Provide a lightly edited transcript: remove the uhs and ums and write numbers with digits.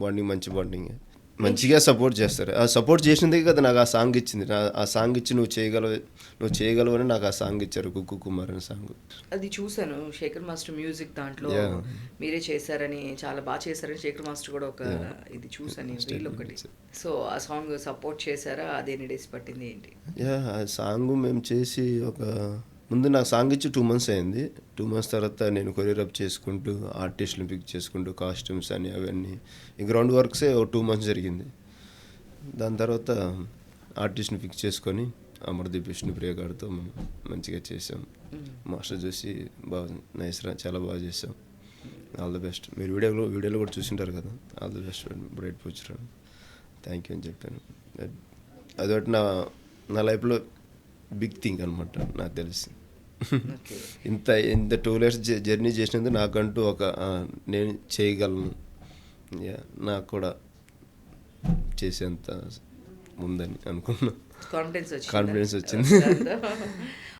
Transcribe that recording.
Bonding మంచి bonding, మంచిగా support చేస్తారు. ఆ సపోర్ట్ చేసినందుకే కదా నాకు ఆ సాంగ్ ఇచ్చింది. ఆ సాంగ్ ఇచ్చి నువ్వు చేయగలవు అని నాకు ఆ సాంగ్ ఇచ్చారు, కుక్కు కుమార్ అనే సాంగ్. అది చూశాను శేఖర్ మాస్టర్ మ్యూజిక్ దాంట్లో యా మీరే చేశారని, చాలా బాగా చేశారని శేఖర్ మాస్టర్ కూడా ఒక యా ఇది చూసాను రీల్ స్టైల్ ఒకటి. సో ఆ సాంగ్ సపోర్ట్ చేశారా, అది ఎన్ని డేస్ పట్టింది ఏంటి? యా ఆ సాంగ్ మేము చేసి ముందు నాకు సాంగ్ ఇచ్చి 2 months అయింది. 2 months తర్వాత నేను కొరియోగ్రాఫ్ చేసుకుంటూ, ఆర్టిస్ట్ని పిక్ చేసుకుంటూ, కాస్ట్యూమ్స్ అని అవన్నీ ఈ గ్రౌండ్ వర్క్సే 2 months జరిగింది. దాని తర్వాత ఆర్టిస్ట్ని ఫిక్స్ చేసుకొని అమర్దీప్ విష్ణుప్రియ గారితో మేము మంచిగా చేసాం. మాస్టర్ చూసి బాగా నైస్ రా, చాలా బాగా చేసాం, ఆల్ ది బెస్ట్. మీరు వీడియోలో కూడా చూసింటారు కదా, all the best bright future, thank you అని చెప్పాను. అదొకటి నా లైఫ్లో బిగ్ థింగ్ అనమాట నాకు తెలిసి. ఓకే. ఇంత 2 years జర్నీ చేసినందుకు నాకంటూ నేను చేయగలను, నాకు కూడా చేసేంత ఉందని అనుకున్నా, కాన్ఫిడెన్స్ వచ్చిందా? కాన్ఫిడెన్స్ వచ్చింది.